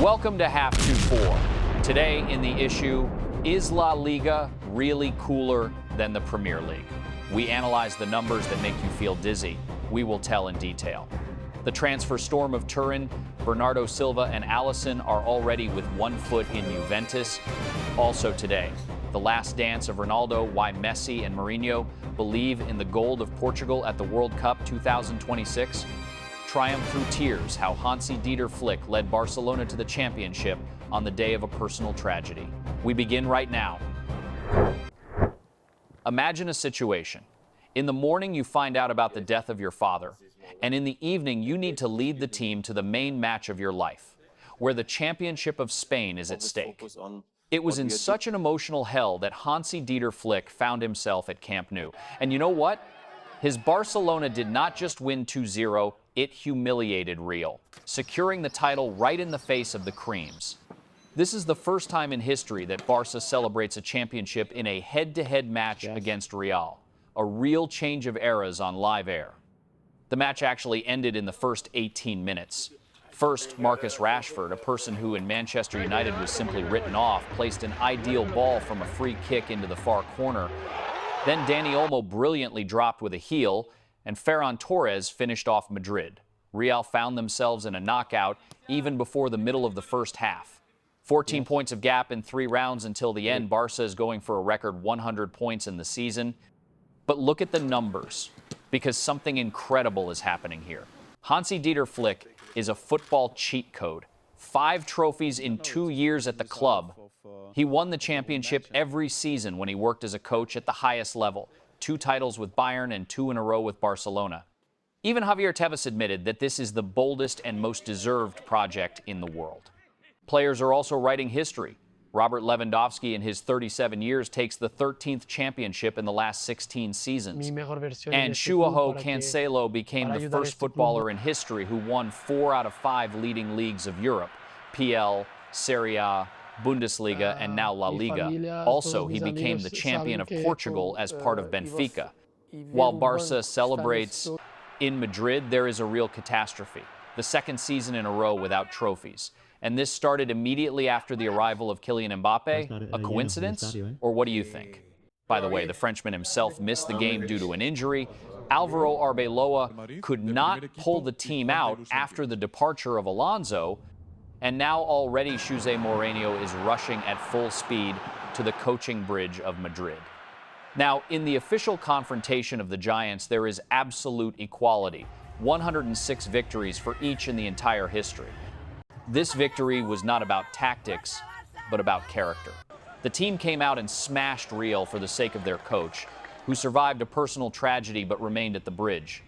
Welcome to Half 2-4. Today in the issue, is La Liga really cooler than the Premier League? We analyze the numbers that make you feel dizzy. We will tell in detail. The transfer storm of Turin, Bernardo, Silva, and Alisson are already with one foot in Juventus. Also today, the last dance of Ronaldo, why Messi and Mourinho believe in the gold of Portugal at the World Cup 2026. Triumph through tears, how Hansi Flick led Barcelona to the championship on the day of a personal tragedy. We begin right now. Imagine a situation. In the morning, you find out about the death of your father, and in the evening, you need to lead the team to the main match of your life, where the championship of Spain is at stake. It was in such an emotional hell that Hansi Flick found himself at Camp Nou. And you know what? His Barcelona did not just win 2-0, it humiliated Real, securing the title right in the face of the Creams. This is the first time in history that Barca celebrates a championship in a head-to-head match against Real, a real change of eras on live air. The match actually ended in the first 18 minutes. First, Marcus Rashford, a person who in Manchester United was simply written off, placed an ideal ball from a free kick into the far corner. Then Dani Olmo brilliantly dropped with a heel, and Ferran Torres finished off Madrid. Real found themselves in a knockout even before the middle of the first half. 14 points of gap in 3 rounds until the end. Barca is going for a record 100 points in the season. But look at the numbers, because something incredible is happening here. Hansi Flick is a football cheat code. 5 trophies in 2 years at the club. He won the championship every season when he worked as a coach at the highest level. 2 titles with Bayern and 2 in a row with Barcelona. Even Javier Tebas admitted that this is the boldest and most deserved project in the world. Players are also writing history. Robert Lewandowski, in his 37 years, takes the 13th championship in the last 16 seasons. And Joao Cancelo became the first footballer in history who won 4 out of 5 leading leagues of Europe: PL, Serie A, Bundesliga, and now La Liga. Also, he became the champion of Portugal as part of Benfica. While Barca celebrates in Madrid, there is a real catastrophe. The second season in a row without trophies. And this started immediately after the arrival of Kylian Mbappe. A coincidence? Or what do you think? By the way, the Frenchman himself missed the game due to an injury. Alvaro Arbeloa could not pull the team out after the departure of Alonso. And now already Jose Mourinho is rushing at full speed to the coaching bridge of Madrid. Now, in the official confrontation of the Giants, there is absolute equality. 106 victories for each in the entire history. This victory was not about tactics, but about character. The team came out and smashed Real for the sake of their coach, who survived a personal tragedy but remained at the bridge.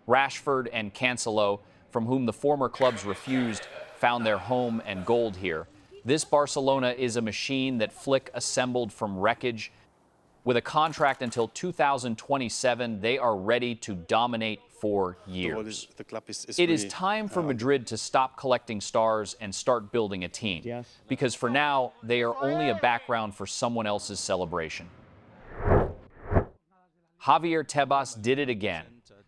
Rashford and Cancelo, from whom the former clubs refused, found their home and gold here. This Barcelona is a machine that Flick assembled from wreckage. With a contract until 2027, they are ready to dominate for years. It is time for Madrid to stop collecting stars and start building a team, because for now, they are only a background for someone else's celebration. Javier Tebas did it again,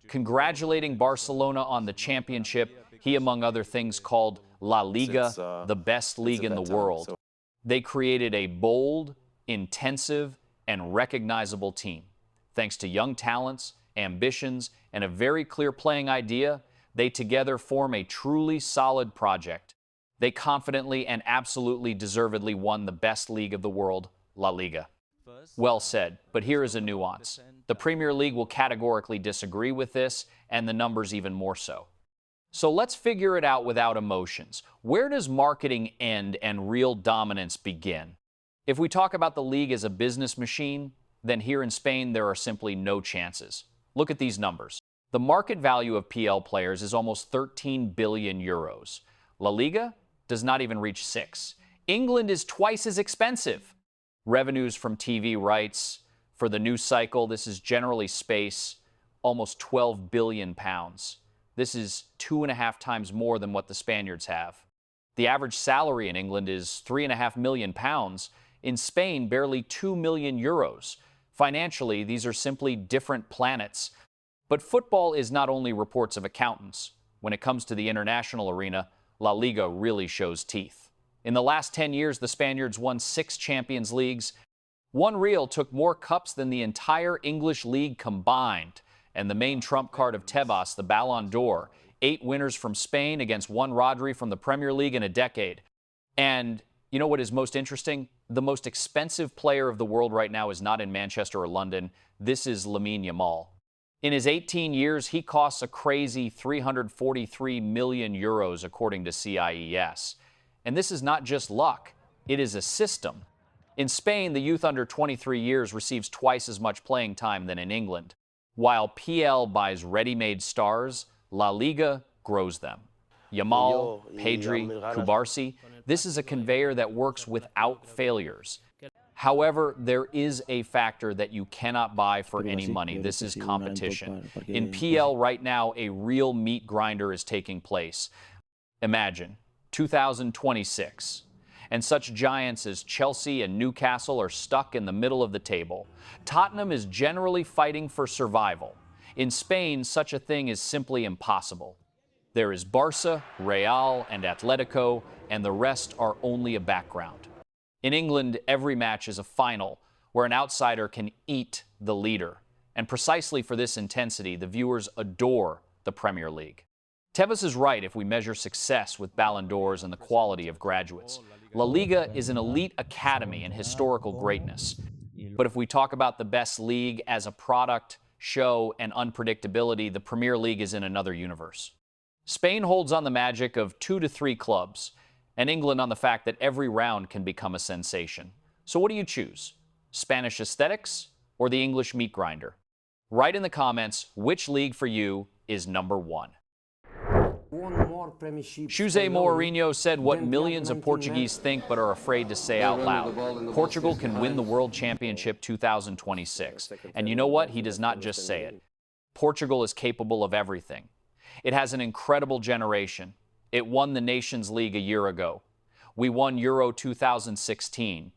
congratulating Barcelona on the championship. He, among other things, called La Liga the best league in the world. They created a bold, intensive, and recognizable team. Thanks to young talents, ambitions, and a very clear playing idea, they together form a truly solid project. They confidently and absolutely deservedly won the best league of the world, La Liga. Well said, but here is a nuance. The Premier League will categorically disagree with this, and the numbers even more so. So let's figure it out without emotions. Where does marketing end and real dominance begin? If we talk about the league as a business machine, then here in Spain there are simply no chances. Look at these numbers. The market value of PL players is almost 13 billion euros. La Liga does not even reach 6. England is twice as expensive. Revenues from TV rights for the news cycle, this is generally space, almost 12 billion pounds. This is 2.5 times more than what the Spaniards have. The average salary in England is 3.5 million pounds. In Spain, barely 2 million euros. Financially, these are simply different planets. But football is not only reports of accountants. When it comes to the international arena, La Liga really shows teeth. In the last 10 years, the Spaniards won 6 Champions Leagues. One Real took more cups than the entire English league combined. And the main trump card of Tebas, the Ballon d'Or, 8 winners from Spain against 1 Rodri from the Premier League in a decade. And you know what is most interesting? The most expensive player of the world right now is not in Manchester or London. This is Lamine Yamal. In his 18 years, he costs a crazy 343 million euros, according to CIES. And this is not just luck, it is a system. In Spain, the youth under 23 years receives twice as much playing time than in England. While PL buys ready-made stars, La Liga grows them. Yamal, Pedri, Cubarsí, this is a conveyor that works without failures. However, there is a factor that you cannot buy for any money. This is competition. In PL right now, a real meat grinder is taking place. Imagine 2026. And such giants as Chelsea and Newcastle are stuck in the middle of the table. Tottenham is generally fighting for survival. In Spain, such a thing is simply impossible. There is Barca, Real, and Atletico, and the rest are only a background. In England, every match is a final where an outsider can eat the leader. And precisely for this intensity, the viewers adore the Premier League. Tebas is right if we measure success with Ballon d'Ors and the quality of graduates. La Liga is an elite academy in historical greatness. But if we talk about the best league as a product, show, and unpredictability, the Premier League is in another universe. Spain holds on the magic of 2 to 3 clubs, and England on the fact that every round can become a sensation. So what do you choose? Spanish aesthetics or the English meat grinder? Write in the comments which league for you is number 1. Jose Mourinho said what millions of Portuguese think but are afraid to say out loud. Portugal can win the World Championship 2026. And you know what? He does not just say it. Portugal is capable of everything. It has an incredible generation. It won the Nations League a year ago. We won Euro 2016.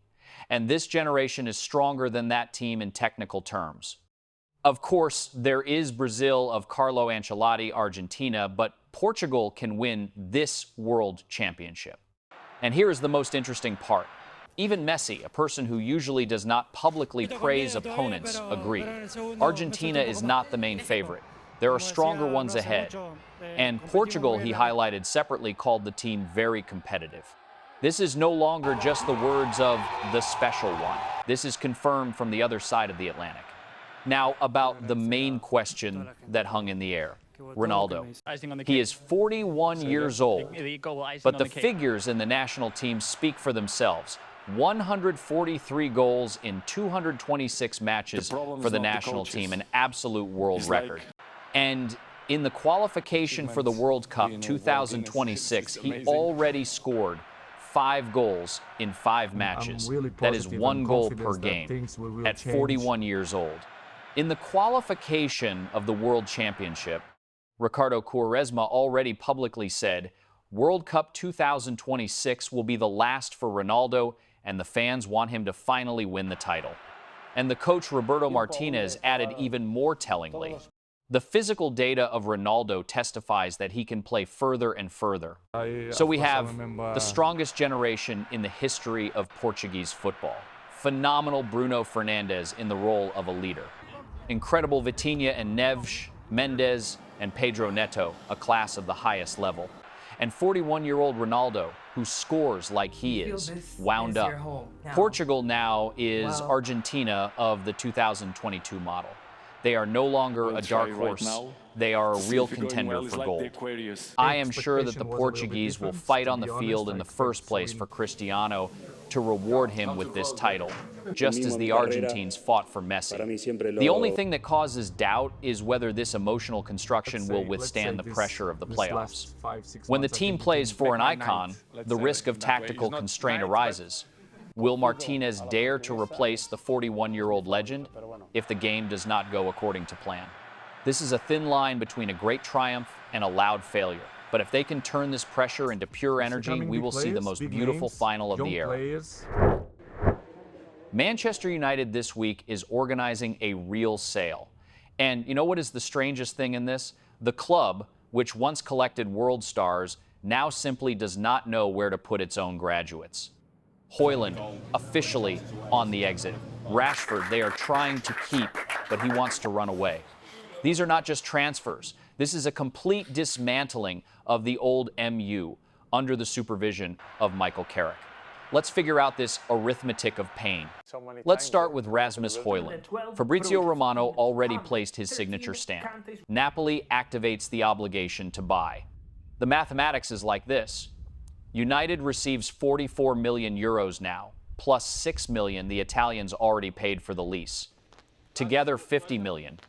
And this generation is stronger than that team in technical terms. Of course, there is Brazil of Carlo Ancelotti, Argentina, but Portugal can win this World Championship. And here is the most interesting part. Even Messi, a person who usually does not publicly praise opponents, agreed. Argentina is not the main favorite. There are stronger ones ahead. And Portugal, he highlighted separately, called the team very competitive. This is no longer just the words of the special one. This is confirmed from the other side of the Atlantic. Now, about the main question that hung in the air. Ronaldo. He is 41 years old, but the figures in the national team speak for themselves. 143 goals in 226 matches for the national team, an absolute world record. And in the qualification for the World Cup 2026, he already scored 5 goals in 5 matches. That is 1 goal per game at 41 years old. In the qualification of the World Championship, Ricardo Quaresma already publicly said, World Cup 2026 will be the last for Ronaldo, and the fans want him to finally win the title. And the coach Roberto Martinez added even more tellingly, the physical data of Ronaldo testifies that he can play further and further. So we have the strongest generation in the history of Portuguese football. Phenomenal Bruno Fernandes in the role of a leader. Incredible Vitinha and Neves, Mendes, and Pedro Neto, a class of the highest level. And 41-year-old Ronaldo, who scores like he is, wound up. Portugal now is Argentina of the 2022 model. They are no longer a dark horse. They are a real contender for gold. I am sure that the Portuguese will fight on the field in the first place for Cristiano to reward him with this title, just as the Argentines fought for Messi. The only thing that causes doubt is whether this emotional construction will withstand the pressure of the playoffs. When the team plays for an icon, the risk of tactical constraint arises. Will Martinez dare to replace the 41-year-old legend if the game does not go according to plan? This is a thin line between a great triumph and a loud failure. But if they can turn this pressure into pure energy, we will see the most beautiful final of the era. Manchester United this week is organizing a real sale. And you know what is the strangest thing in this? The club, which once collected world stars, now simply does not know where to put its own graduates. Hojlund, officially on the exit. Rashford, they are trying to keep, but he wants to run away. These are not just transfers. This is a complete dismantling of the old MU under the supervision of Michael Carrick. Let's figure out this arithmetic of pain. Let's start with Rasmus Hojlund. Fabrizio Romano already placed his signature stamp. Napoli activates the obligation to buy. The mathematics is like this. United receives 44 million euros now, plus 6 million the Italians already paid for the lease. Together 50 million.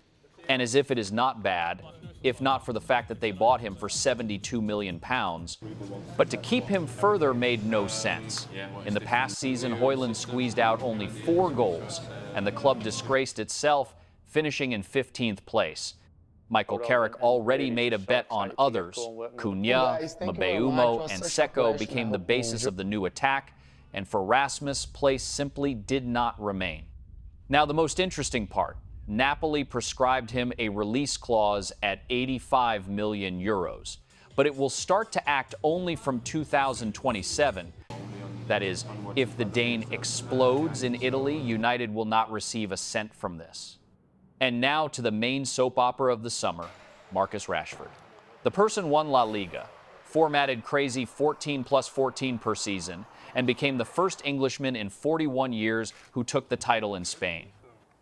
And as if it is not bad, if not for the fact that they bought him for 72 million pounds. But to keep him further made no sense. In the past season, Hojlund squeezed out only 4 goals, and the club disgraced itself, finishing in 15th place. Michael Carrick already made a bet on others. Cunha, Mbeumo, and Seco became the basis of the new attack, and for Rasmus, place simply did not remain. Now, the most interesting part. Napoli prescribed him a release clause at 85 million euros, but it will start to act only from 2027. That is, if the Dane explodes in Italy, United will not receive a cent from this. And now to the main soap opera of the summer, Marcus Rashford. The person won La Liga, formatted crazy 14+14 per season, and became the first Englishman in 41 years who took the title in Spain.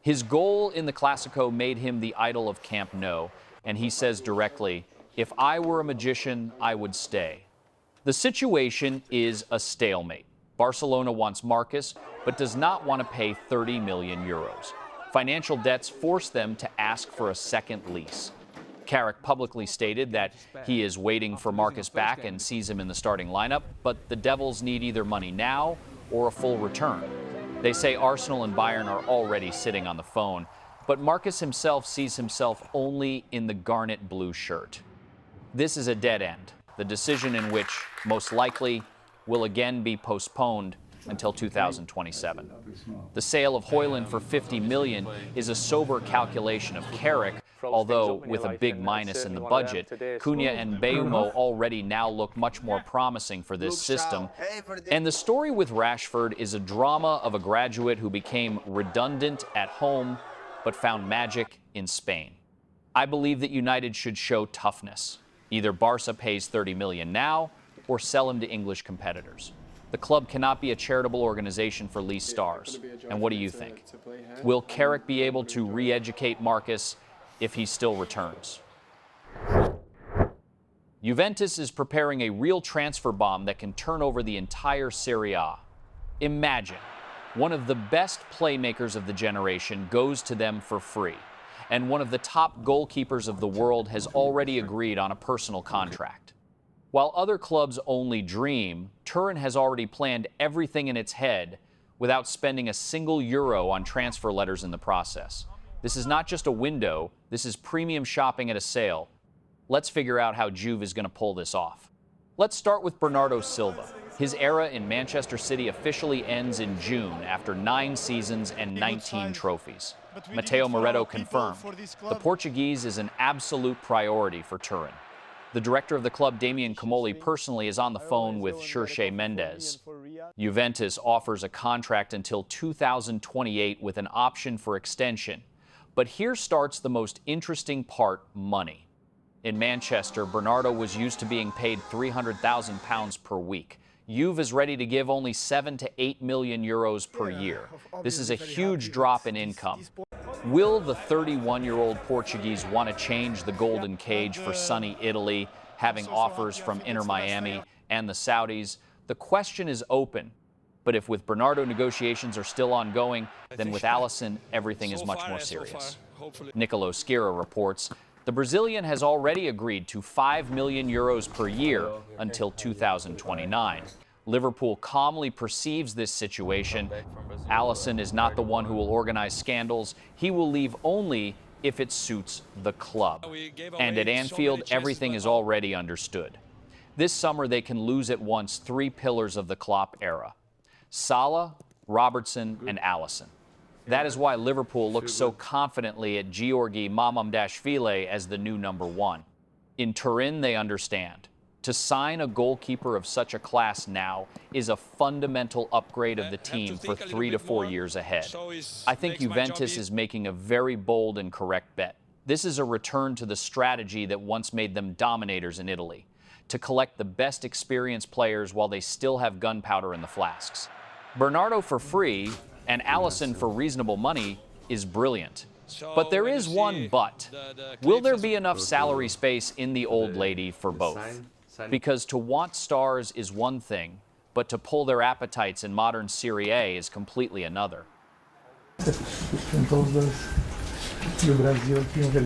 His goal in the Clasico made him the idol of Camp Nou, and he says directly, "If I were a magician, I would stay." The situation is a stalemate. Barcelona wants Marcus, but does not want to pay 30 million euros. Financial debts force them to ask for a second lease. Carrick publicly stated that he is waiting for Marcus back and sees him in the starting lineup, but the Devils need either money now or a full return. They say Arsenal and Bayern are already sitting on the phone, but Marcus himself sees himself only in the garnet blue shirt. This is a dead end, the decision in which, most likely, will again be postponed until 2027. The sale of Hojlund for 50 million is a sober calculation of Carrick, although with a big minus in the budget. Cunha and Mbeumo already now look much more promising for this system. And the story with Rashford is a drama of a graduate who became redundant at home but found magic in Spain. I believe that United should show toughness. Either Barca pays 30 million now or sell him to English competitors. The club cannot be a charitable organization for leased stars. And what do you think? Will Carrick be able to re-educate Marcus if he still returns? Juventus is preparing a real transfer bomb that can turn over the entire Serie A. Imagine, one of the best playmakers of the generation goes to them for free, and one of the top goalkeepers of the world has already agreed on a personal contract. While other clubs only dream, Turin has already planned everything in its head without spending a single euro on transfer letters in the process. This is not just a window, this is premium shopping at a sale. Let's figure out how Juve is going to pull this off. Let's start with Bernardo Silva. His era in Manchester City officially ends in June after 9 seasons and 19 trophies. Matteo Moretto confirmed. The Portuguese is an absolute priority for Turin. The director of the club, Damian Comoli, personally is on the phone with Xerxes Mendes. Juventus offers a contract until 2028 with an option for extension. But here starts the most interesting part, money. In Manchester, Bernardo was used to being paid £300,000 per week. Juve is ready to give only 7 to 8 million euros per year. This is a huge drop in income. Will the 31-year-old Portuguese want to change the golden cage for sunny Italy, having offers from Inter Miami and the Saudis? The question is open. But if with Bernardo negotiations are still ongoing, then with Alisson, everything is much more serious. Nicolo Schira reports, the Brazilian has already agreed to 5 million euros per year until 2029. Liverpool calmly perceives this situation. Alisson is not the one who will organize scandals. He will leave only if it suits the club. And at Anfield, everything is already understood. This summer, they can lose at once 3 pillars of the Klopp era: Salah, Robertson, and Alisson. That is why Liverpool looks so confidently at Georgi Mamamdashvili as the new number 1. In Turin, they understand. To sign a goalkeeper of such a class now is a fundamental upgrade of the team for 3 to 4 years ahead. I think Juventus is making a very bold and correct bet. This is a return to the strategy that once made them dominators in Italy, to collect the best experienced players while they still have gunpowder in the flasks. Bernardo for free and Alisson for reasonable money is brilliant. But there is one but. Will there be enough salary space in the old lady for both? Because to want stars is one thing, but to pull their appetites in modern Serie A is completely another.